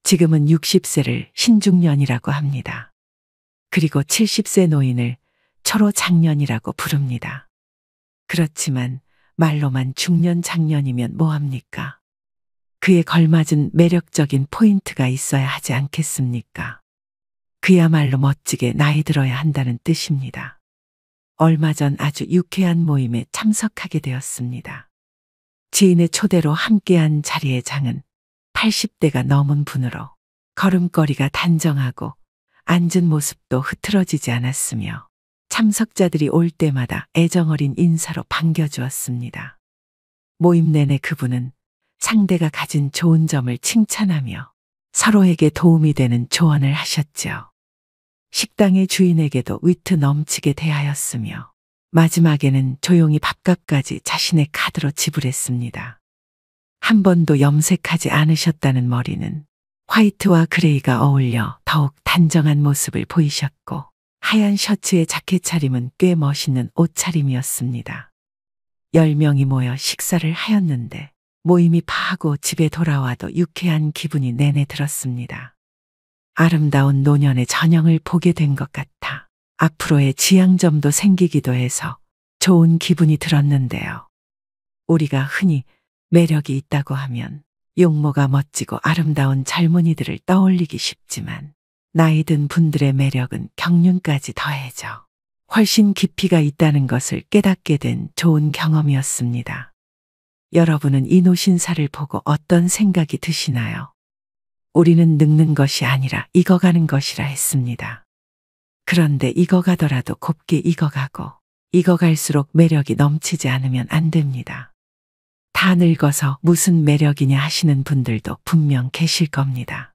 지금은 60세를 신중년이라고 합니다. 그리고 70세 노인을 초로장년이라고 부릅니다. 그렇지만 말로만 중년 장년이면 뭐합니까? 그에 걸맞은 매력적인 포인트가 있어야 하지 않겠습니까? 그야말로 멋지게 나이 들어야 한다는 뜻입니다. 얼마 전 아주 유쾌한 모임에 참석하게 되었습니다. 지인의 초대로 함께한 자리의 장은 80대가 넘은 분으로 걸음걸이가 단정하고 앉은 모습도 흐트러지지 않았으며 참석자들이 올 때마다 애정어린 인사로 반겨주었습니다. 모임 내내 그분은 상대가 가진 좋은 점을 칭찬하며 서로에게 도움이 되는 조언을 하셨지요. 식당의 주인에게도 위트 넘치게 대하였으며 마지막에는 조용히 밥값까지 자신의 카드로 지불했습니다. 한 번도 염색하지 않으셨다는 머리는 화이트와 그레이가 어울려 더욱 단정한 모습을 보이셨고 하얀 셔츠에 자켓 차림은 꽤 멋있는 옷차림이었습니다. 10명이 모여 식사를 하였는데 모임이 파하고 집에 돌아와도 유쾌한 기분이 내내 들었습니다. 아름다운 노년의 전형을 보게 된 것 같아 앞으로의 지향점도 생기기도 해서 좋은 기분이 들었는데요. 우리가 흔히 매력이 있다고 하면 용모가 멋지고 아름다운 젊은이들을 떠올리기 쉽지만 나이 든 분들의 매력은 경륜까지 더해져 훨씬 깊이가 있다는 것을 깨닫게 된 좋은 경험이었습니다. 여러분은 이 노신사를 보고 어떤 생각이 드시나요? 우리는 늙는 것이 아니라 익어가는 것이라 했습니다. 그런데 익어가더라도 곱게 익어가고 익어갈수록 매력이 넘치지 않으면 안 됩니다. 다 늙어서 무슨 매력이냐 하시는 분들도 분명 계실 겁니다.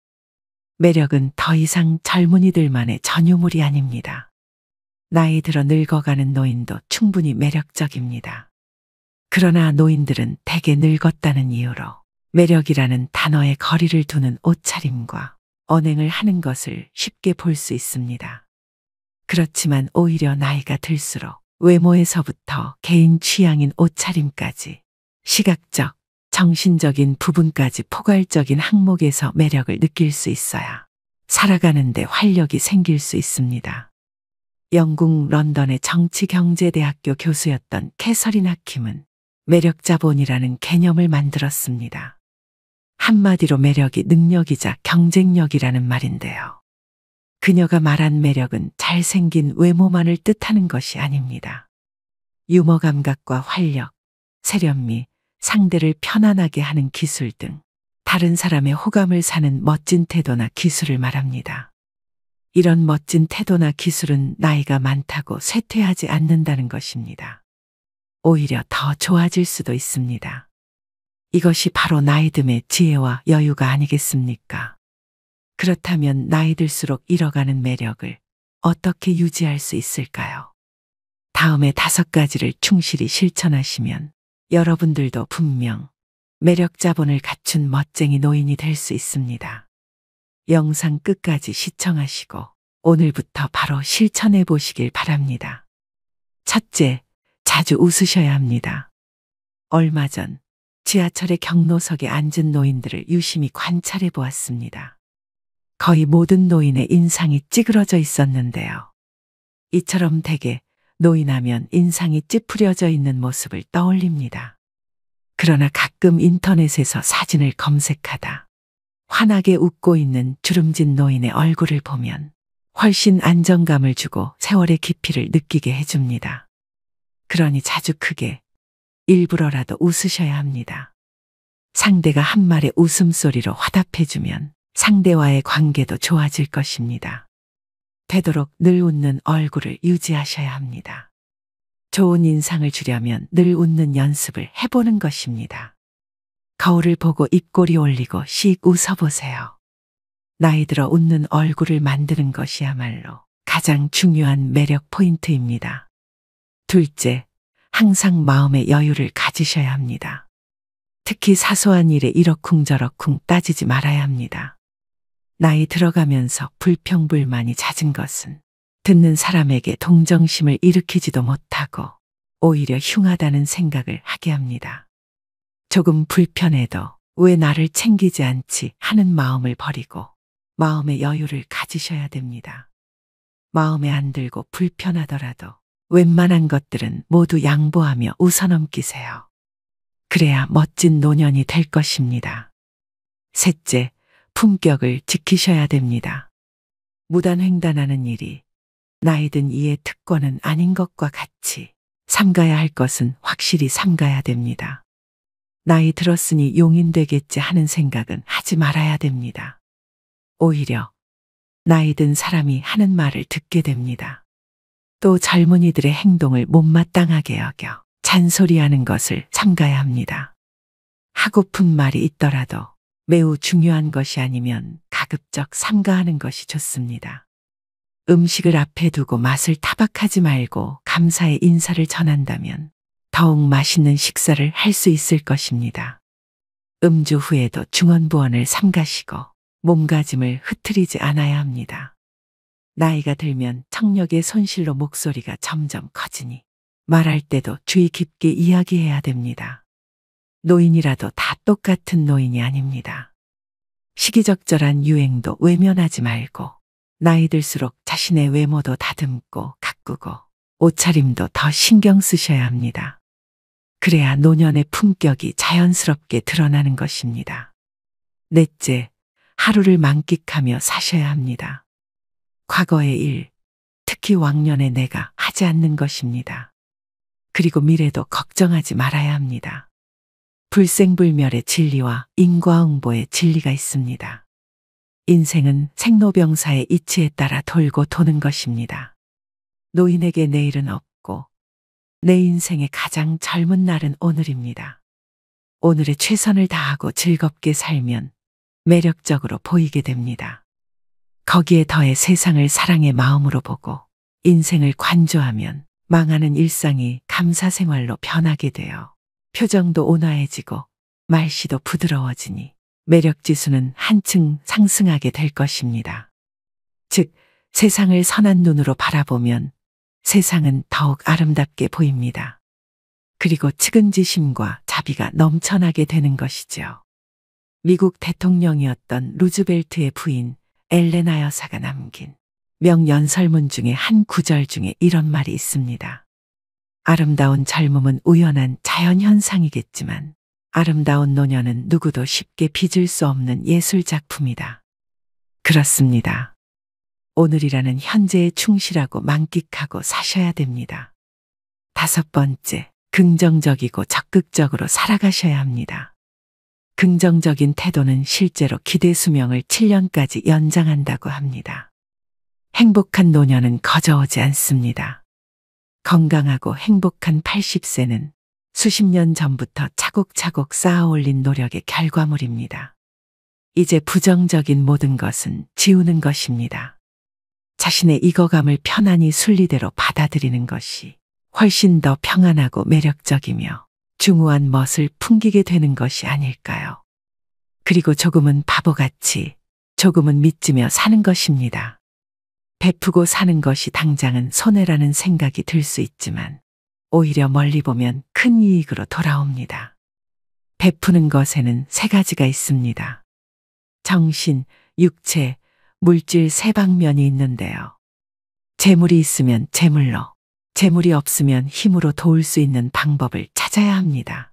매력은 더 이상 젊은이들만의 전유물이 아닙니다. 나이 들어 늙어가는 노인도 충분히 매력적입니다. 그러나 노인들은 대개 늙었다는 이유로 매력이라는 단어에 거리를 두는 옷차림과 언행을 하는 것을 쉽게 볼 수 있습니다. 그렇지만 오히려 나이가 들수록 외모에서부터 개인 취향인 옷차림까지 시각적, 정신적인 부분까지 포괄적인 항목에서 매력을 느낄 수 있어야 살아가는데 활력이 생길 수 있습니다. 영국 런던의 정치경제대학교 교수였던 캐서린 하킴은 매력자본이라는 개념을 만들었습니다. 한마디로 매력이 능력이자 경쟁력이라는 말인데요. 그녀가 말한 매력은 잘생긴 외모만을 뜻하는 것이 아닙니다. 유머 감각과 활력, 세련미, 상대를 편안하게 하는 기술 등 다른 사람의 호감을 사는 멋진 태도나 기술을 말합니다. 이런 멋진 태도나 기술은 나이가 많다고 쇠퇴하지 않는다는 것입니다. 오히려 더 좋아질 수도 있습니다. 이것이 바로 나이 듦의 지혜와 여유가 아니겠습니까? 그렇다면 나이 들수록 잃어가는 매력을 어떻게 유지할 수 있을까요? 다음에 5가지를 충실히 실천하시면 여러분들도 분명 매력 자본을 갖춘 멋쟁이 노인이 될 수 있습니다. 영상 끝까지 시청하시고 오늘부터 바로 실천해 보시길 바랍니다. 첫째, 자주 웃으셔야 합니다. 얼마 전 지하철의 경로석에 앉은 노인들을 유심히 관찰해 보았습니다. 거의 모든 노인의 인상이 찌그러져 있었는데요. 이처럼 대개 노인하면 인상이 찌푸려져 있는 모습을 떠올립니다. 그러나 가끔 인터넷에서 사진을 검색하다 환하게 웃고 있는 주름진 노인의 얼굴을 보면 훨씬 안정감을 주고 세월의 깊이를 느끼게 해줍니다. 그러니 자주 크게 일부러라도 웃으셔야 합니다. 상대가 한 말의 웃음소리로 화답해주면 상대와의 관계도 좋아질 것입니다. 되도록 늘 웃는 얼굴을 유지하셔야 합니다. 좋은 인상을 주려면 늘 웃는 연습을 해보는 것입니다. 거울을 보고 입꼬리 올리고 씩 웃어보세요. 나이 들어 웃는 얼굴을 만드는 것이야말로 가장 중요한 매력 포인트입니다. 둘째, 항상 마음의 여유를 가지셔야 합니다. 특히 사소한 일에 이러쿵저러쿵 따지지 말아야 합니다. 나이 들어가면서 불평불만이 잦은 것은 듣는 사람에게 동정심을 일으키지도 못하고 오히려 흉하다는 생각을 하게 합니다. 조금 불편해도 왜 나를 챙기지 않지 하는 마음을 버리고 마음의 여유를 가지셔야 됩니다. 마음에 안 들고 불편하더라도 웬만한 것들은 모두 양보하며 웃어넘기세요. 그래야 멋진 노년이 될 것입니다. 셋째, 품격을 지키셔야 됩니다. 무단횡단하는 일이 나이든 이의 특권은 아닌 것과 같이 삼가야 할 것은 확실히 삼가야 됩니다. 나이 들었으니 용인 되겠지 하는 생각은 하지 말아야 됩니다. 오히려 나이 든 사람이 하는 말을 듣게 됩니다. 또 젊은이들의 행동을 못마땅하게 여겨 잔소리하는 것을 삼가야 합니다. 하고픈 말이 있더라도 매우 중요한 것이 아니면 가급적 삼가하는 것이 좋습니다. 음식을 앞에 두고 맛을 타박하지 말고 감사의 인사를 전한다면 더욱 맛있는 식사를 할 수 있을 것입니다. 음주 후에도 중언부언을 삼가시고 몸가짐을 흐트리지 않아야 합니다. 나이가 들면 청력의 손실로 목소리가 점점 커지니 말할 때도 주의 깊게 이야기해야 됩니다. 노인이라도 다 똑같은 노인이 아닙니다. 시기적절한 유행도 외면하지 말고 나이 들수록 자신의 외모도 다듬고 가꾸고 옷차림도 더 신경 쓰셔야 합니다. 그래야 노년의 품격이 자연스럽게 드러나는 것입니다. 넷째, 하루를 만끽하며 사셔야 합니다. 과거의 일, 특히 왕년의 내가 하지 않는 것입니다. 그리고 미래도 걱정하지 말아야 합니다. 불생불멸의 진리와 인과응보의 진리가 있습니다. 인생은 생로병사의 이치에 따라 돌고 도는 것입니다. 노인에게 내일은 없고 내 인생의 가장 젊은 날은 오늘입니다. 오늘에 최선을 다하고 즐겁게 살면 매력적으로 보이게 됩니다. 거기에 더해 세상을 사랑의 마음으로 보고 인생을 관조하면 망하는 일상이 감사생활로 변하게 되어 표정도 온화해지고 말씨도 부드러워지니 매력지수는 한층 상승하게 될 것입니다. 즉, 세상을 선한 눈으로 바라보면 세상은 더욱 아름답게 보입니다. 그리고 측은지심과 자비가 넘쳐나게 되는 것이죠. 미국 대통령이었던 루즈벨트의 부인 엘레나 여사가 남긴 명연설문 중에 한 구절 중에 이런 말이 있습니다. 아름다운 젊음은 우연한 자연현상이겠지만 아름다운 노년은 누구도 쉽게 빚을 수 없는 예술작품이다. 그렇습니다. 오늘이라는 현재에 충실하고 만끽하고 사셔야 됩니다. 다섯 번째, 긍정적이고 적극적으로 살아가셔야 합니다. 긍정적인 태도는 실제로 기대 수명을 7년까지 연장한다고 합니다. 행복한 노년은 거저오지 않습니다. 건강하고 행복한 80세는 수십 년 전부터 차곡차곡 쌓아올린 노력의 결과물입니다. 이제 부정적인 모든 것은 지우는 것입니다. 자신의 익어감을 편안히 순리대로 받아들이는 것이 훨씬 더 평안하고 매력적이며 중후한 멋을 풍기게 되는 것이 아닐까요? 그리고 조금은 바보같이 조금은 믿으며 사는 것입니다. 베푸고 사는 것이 당장은 손해라는 생각이 들 수 있지만 오히려 멀리 보면 큰 이익으로 돌아옵니다. 베푸는 것에는 세 가지가 있습니다. 정신, 육체, 물질 세 방면이 있는데요. 재물이 있으면 재물로, 재물이 없으면 힘으로 도울 수 있는 방법을 찾아야 합니다.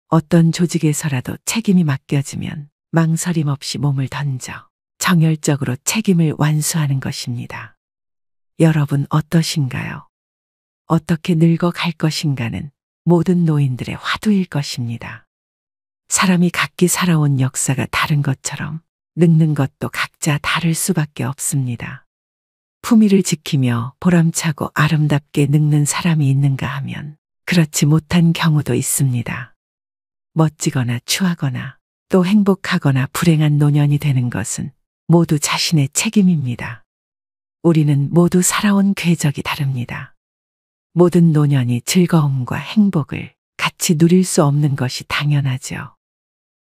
어떤 조직에서라도 책임이 맡겨지면 망설임 없이 몸을 던져 정열적으로 책임을 완수하는 것입니다. 여러분 어떠신가요? 어떻게 늙어갈 것인가는 모든 노인들의 화두일 것입니다. 사람이 각기 살아온 역사가 다른 것처럼 늙는 것도 각자 다를 수밖에 없습니다. 품위를 지키며 보람차고 아름답게 늙는 사람이 있는가 하면 그렇지 못한 경우도 있습니다. 멋지거나 추하거나 또 행복하거나 불행한 노년이 되는 것은 모두 자신의 책임입니다. 우리는 모두 살아온 궤적이 다릅니다. 모든 노년이 즐거움과 행복을 같이 누릴 수 없는 것이 당연하죠.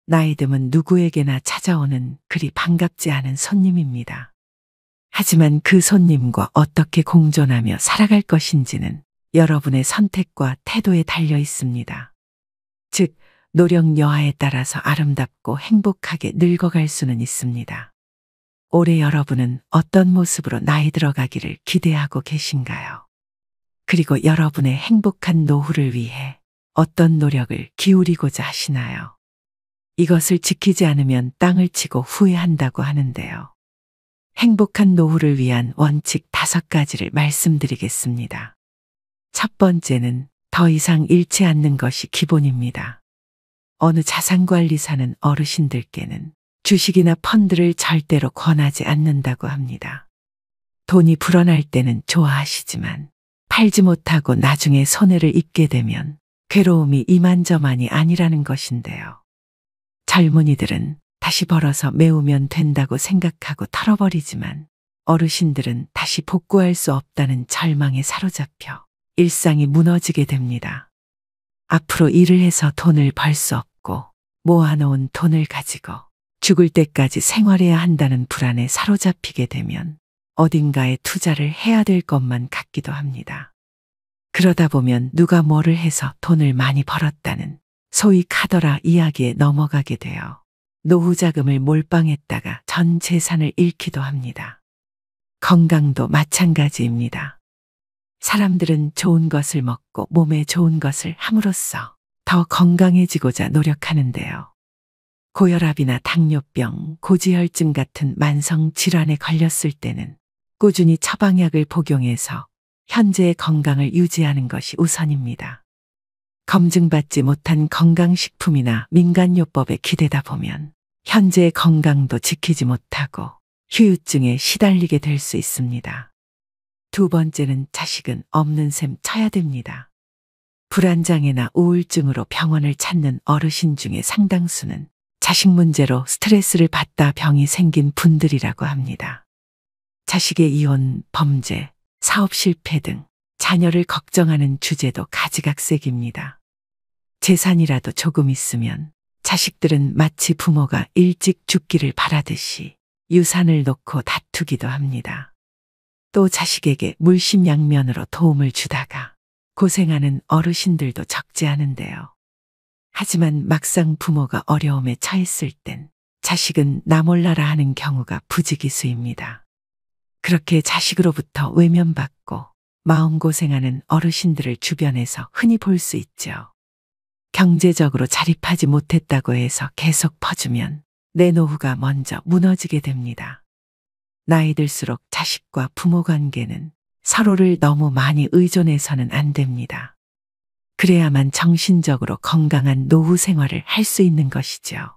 나이듦은 누구에게나 찾아오는 그리 반갑지 않은 손님입니다. 하지만 그 손님과 어떻게 공존하며 살아갈 것인지는 여러분의 선택과 태도에 달려 있습니다. 즉, 노력 여하에 따라서 아름답고 행복하게 늙어갈 수는 있습니다. 올해 여러분은 어떤 모습으로 나이 들어가기를 기대하고 계신가요? 그리고 여러분의 행복한 노후를 위해 어떤 노력을 기울이고자 하시나요? 이것을 지키지 않으면 땅을 치고 후회한다고 하는데요. 행복한 노후를 위한 원칙 5가지를 말씀드리겠습니다. 첫 번째는 더 이상 잃지 않는 것이 기본입니다. 어느 자산관리사는 어르신들께는 주식이나 펀드를 절대로 권하지 않는다고 합니다. 돈이 불어날 때는 좋아하시지만 팔지 못하고 나중에 손해를 입게 되면 괴로움이 이만저만이 아니라는 것인데요. 젊은이들은 다시 벌어서 메우면 된다고 생각하고 털어버리지만 어르신들은 다시 복구할 수 없다는 절망에 사로잡혀 일상이 무너지게 됩니다. 앞으로 일을 해서 돈을 벌 수 없고 모아놓은 돈을 가지고 죽을 때까지 생활해야 한다는 불안에 사로잡히게 되면 어딘가에 투자를 해야 될 것만 같기도 합니다. 그러다 보면 누가 뭐를 해서 돈을 많이 벌었다는 소위 카더라 이야기에 넘어가게 되어 노후 자금을 몰빵했다가 전 재산을 잃기도 합니다. 건강도 마찬가지입니다. 사람들은 좋은 것을 먹고 몸에 좋은 것을 함으로써 더 건강해지고자 노력하는데요. 고혈압이나 당뇨병, 고지혈증 같은 만성 질환에 걸렸을 때는 꾸준히 처방약을 복용해서 현재의 건강을 유지하는 것이 우선입니다. 검증받지 못한 건강식품이나 민간요법에 기대다 보면 현재의 건강도 지키지 못하고 후유증에 시달리게 될 수 있습니다. 두 번째는 자식은 없는 셈 쳐야 됩니다. 불안장애나 우울증으로 병원을 찾는 어르신 중에 상당수는 자식 문제로 스트레스를 받다 병이 생긴 분들이라고 합니다. 자식의 이혼, 범죄, 사업 실패 등 자녀를 걱정하는 주제도 가지각색입니다. 재산이라도 조금 있으면 자식들은 마치 부모가 일찍 죽기를 바라듯이 유산을 놓고 다투기도 합니다. 또 자식에게 물심양면으로 도움을 주다가 고생하는 어르신들도 적지 않은데요. 하지만 막상 부모가 어려움에 처했을 땐 자식은 나 몰라라 하는 경우가 부지기수입니다. 그렇게 자식으로부터 외면받고 마음고생하는 어르신들을 주변에서 흔히 볼 수 있죠. 경제적으로 자립하지 못했다고 해서 계속 퍼주면 내 노후가 먼저 무너지게 됩니다. 나이 들수록 자식과 부모 관계는 서로를 너무 많이 의존해서는 안 됩니다. 그래야만 정신적으로 건강한 노후 생활을 할 수 있는 것이죠.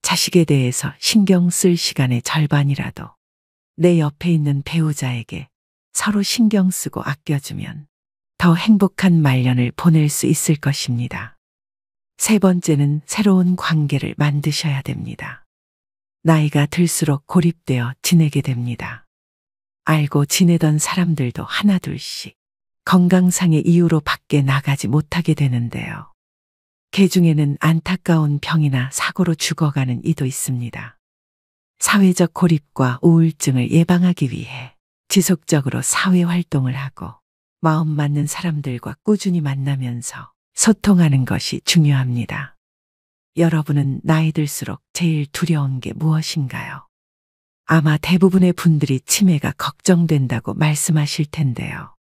자식에 대해서 신경 쓸 시간의 절반이라도 내 옆에 있는 배우자에게 서로 신경 쓰고 아껴주면 더 행복한 말년을 보낼 수 있을 것입니다. 세 번째는 새로운 관계를 만드셔야 됩니다. 나이가 들수록 고립되어 지내게 됩니다. 알고 지내던 사람들도 하나둘씩 건강상의 이유로 밖에 나가지 못하게 되는데요. 개 중에는 안타까운 병이나 사고로 죽어가는 이도 있습니다. 사회적 고립과 우울증을 예방하기 위해 지속적으로 사회 활동을 하고 마음 맞는 사람들과 꾸준히 만나면서 소통하는 것이 중요합니다. 여러분은 나이 들수록 제일 두려운 게 무엇인가요? 아마 대부분의 분들이 치매가 걱정된다고 말씀하실 텐데요.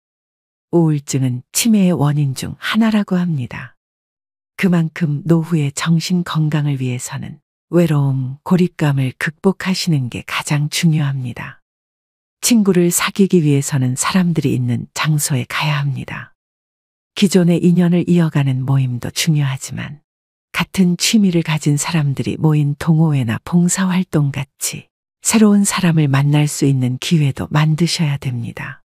우울증은 치매의 원인 중 하나라고 합니다. 그만큼 노후의 정신 건강을 위해서는 외로움, 고립감을 극복하시는 게 가장 중요합니다. 친구를 사귀기 위해서는 사람들이 있는 장소에 가야 합니다. 기존의 인연을 이어가는 모임도 중요하지만 같은 취미를 가진 사람들이 모인 동호회나 봉사활동 같이 새로운 사람을 만날 수 있는 기회도 만드셔야 됩니다.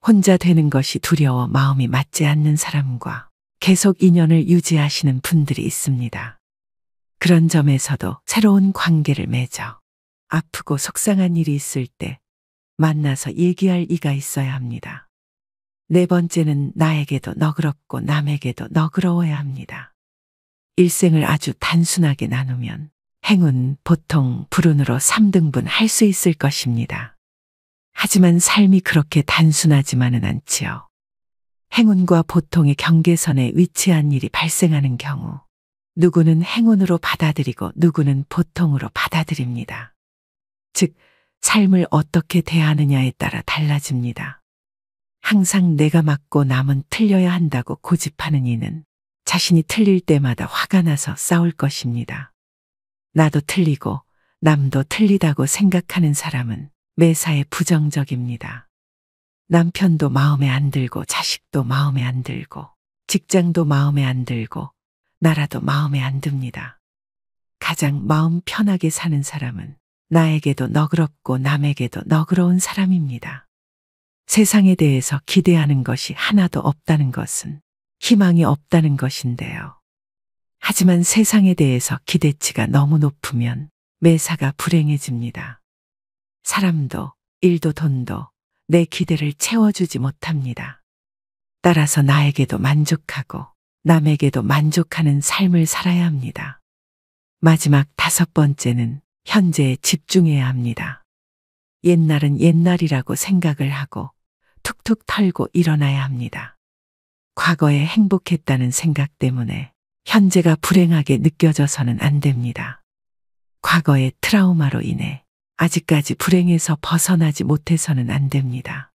혼자 되는 것이 두려워 마음이 맞지 않는 사람과 계속 인연을 유지하시는 분들이 있습니다. 그런 점에서도 새로운 관계를 맺어 아프고 속상한 일이 있을 때 만나서 얘기할 이가 있어야 합니다. 네 번째는 나에게도 너그럽고 남에게도 너그러워야 합니다. 일생을 아주 단순하게 나누면 행운, 보통, 불운으로 3등분 할 수 있을 것입니다. 하지만 삶이 그렇게 단순하지만은 않지요. 행운과 보통의 경계선에 위치한 일이 발생하는 경우 누구는 행운으로 받아들이고 누구는 보통으로 받아들입니다. 즉, 삶을 어떻게 대하느냐에 따라 달라집니다. 항상 내가 맞고 남은 틀려야 한다고 고집하는 이는 자신이 틀릴 때마다 화가 나서 싸울 것입니다. 나도 틀리고 남도 틀리다고 생각하는 사람은 매사에 부정적입니다. 남편도 마음에 안 들고 자식도 마음에 안 들고 직장도 마음에 안 들고 나라도 마음에 안 듭니다. 가장 마음 편하게 사는 사람은 나에게도 너그럽고 남에게도 너그러운 사람입니다. 세상에 대해서 기대하는 것이 하나도 없다는 것은 희망이 없다는 것인데요. 하지만 세상에 대해서 기대치가 너무 높으면 매사가 불행해집니다. 사람도 일도 돈도 내 기대를 채워주지 못합니다. 따라서 나에게도 만족하고 남에게도 만족하는 삶을 살아야 합니다. 마지막 5번째는 현재에 집중해야 합니다. 옛날은 옛날이라고 생각을 하고 툭툭 털고 일어나야 합니다. 과거에 행복했다는 생각 때문에 현재가 불행하게 느껴져서는 안 됩니다. 과거의 트라우마로 인해 아직까지 불행에서 벗어나지 못해서는 안 됩니다.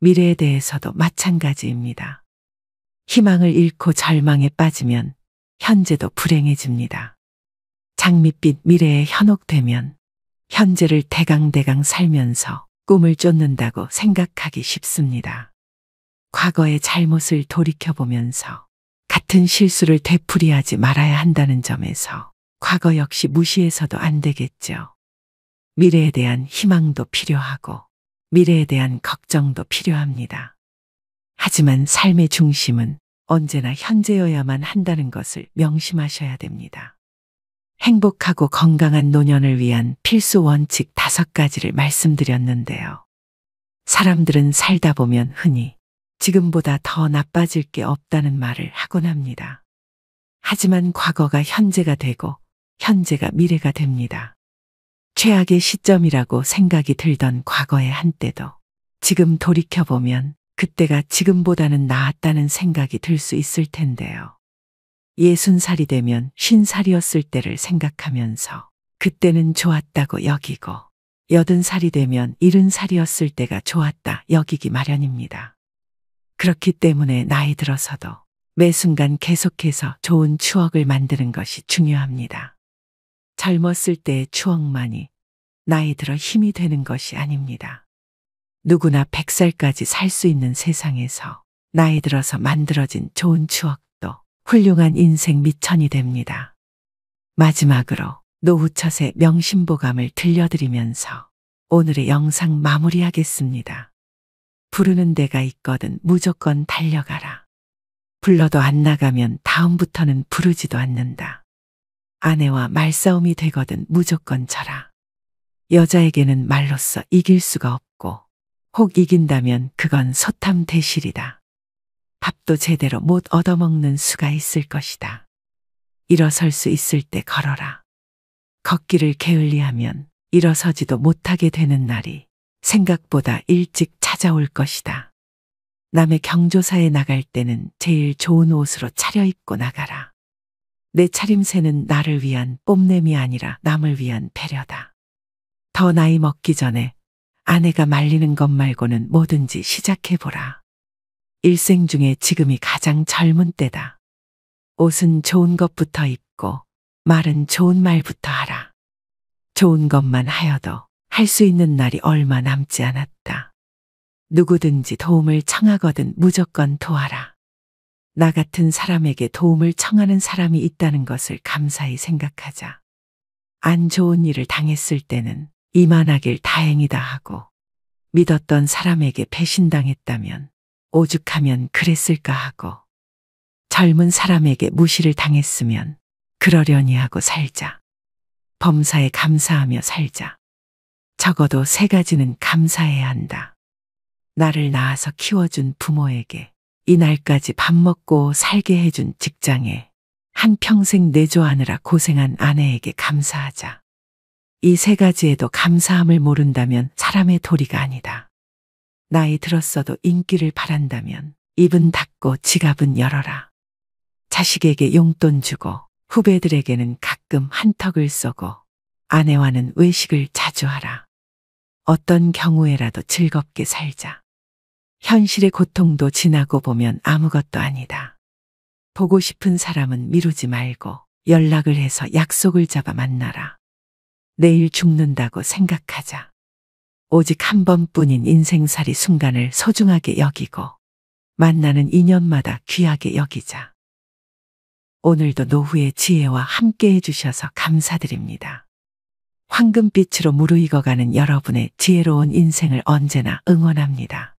미래에 대해서도 마찬가지입니다. 희망을 잃고 절망에 빠지면 현재도 불행해집니다. 장밋빛 미래에 현혹되면 현재를 대강대강 살면서 꿈을 쫓는다고 생각하기 쉽습니다. 과거의 잘못을 돌이켜보면서 같은 실수를 되풀이하지 말아야 한다는 점에서 과거 역시 무시해서도 안 되겠죠. 미래에 대한 희망도 필요하고 미래에 대한 걱정도 필요합니다. 하지만 삶의 중심은 언제나 현재여야만 한다는 것을 명심하셔야 됩니다. 행복하고 건강한 노년을 위한 필수 원칙 5가지를 말씀드렸는데요. 사람들은 살다 보면 흔히 지금보다 더 나빠질 게 없다는 말을 하곤 합니다. 하지만 과거가 현재가 되고 현재가 미래가 됩니다. 최악의 시점이라고 생각이 들던 과거의 한때도 지금 돌이켜보면 그때가 지금보다는 나았다는 생각이 들 수 있을 텐데요. 60살이 되면 50살이었을 때를 생각하면서 그때는 좋았다고 여기고 80살이 되면 70살이었을 때가 좋았다 여기기 마련입니다. 그렇기 때문에 나이 들어서도 매 순간 계속해서 좋은 추억을 만드는 것이 중요합니다. 젊었을 때의 추억만이 나이 들어 힘이 되는 것이 아닙니다. 누구나 100살까지 살 수 있는 세상에서 나이 들어서 만들어진 좋은 추억도 훌륭한 인생 미천이 됩니다. 마지막으로 노후철의 명심보감을 들려드리면서 오늘의 영상 마무리하겠습니다. 부르는 데가 있거든 무조건 달려가라. 불러도 안 나가면 다음부터는 부르지도 않는다. 아내와 말싸움이 되거든 무조건 져라. 여자에게는 말로써 이길 수가 없고 혹 이긴다면 그건 소탐대실이다. 밥도 제대로 못 얻어먹는 수가 있을 것이다. 일어설 수 있을 때 걸어라. 걷기를 게을리하면 일어서지도 못하게 되는 날이 생각보다 일찍 찾아올 것이다. 남의 경조사에 나갈 때는 제일 좋은 옷으로 차려입고 나가라. 내 차림새는 나를 위한 뽐냄이 아니라 남을 위한 배려다. 더 나이 먹기 전에 아내가 말리는 것 말고는 뭐든지 시작해보라. 일생 중에 지금이 가장 젊은 때다. 옷은 좋은 것부터 입고 말은 좋은 말부터 하라. 좋은 것만 하여도 할 수 있는 날이 얼마 남지 않았다. 누구든지 도움을 청하거든 무조건 도와라. 나 같은 사람에게 도움을 청하는 사람이 있다는 것을 감사히 생각하자. 안 좋은 일을 당했을 때는 이만하길 다행이다 하고 믿었던 사람에게 배신당했다면 오죽하면 그랬을까 하고 젊은 사람에게 무시를 당했으면 그러려니 하고 살자. 범사에 감사하며 살자. 적어도 3가지는 감사해야 한다. 나를 낳아서 키워준 부모에게, 이날까지 밥 먹고 살게 해준 직장에, 한평생 내조하느라 고생한 아내에게 감사하자. 이 3가지에도 감사함을 모른다면 사람의 도리가 아니다. 나이 들었어도 인기를 바란다면 입은 닫고 지갑은 열어라. 자식에게 용돈 주고 후배들에게는 가끔 한턱을 쏘고 아내와는 외식을 자주 하라. 어떤 경우에라도 즐겁게 살자. 현실의 고통도 지나고 보면 아무것도 아니다. 보고 싶은 사람은 미루지 말고 연락을 해서 약속을 잡아 만나라. 내일 죽는다고 생각하자. 오직 한 번뿐인 인생살이 순간을 소중하게 여기고 만나는 인연마다 귀하게 여기자. 오늘도 노후의 지혜와 함께 해주셔서 감사드립니다. 황금빛으로 무르익어가는 여러분의 지혜로운 인생을 언제나 응원합니다.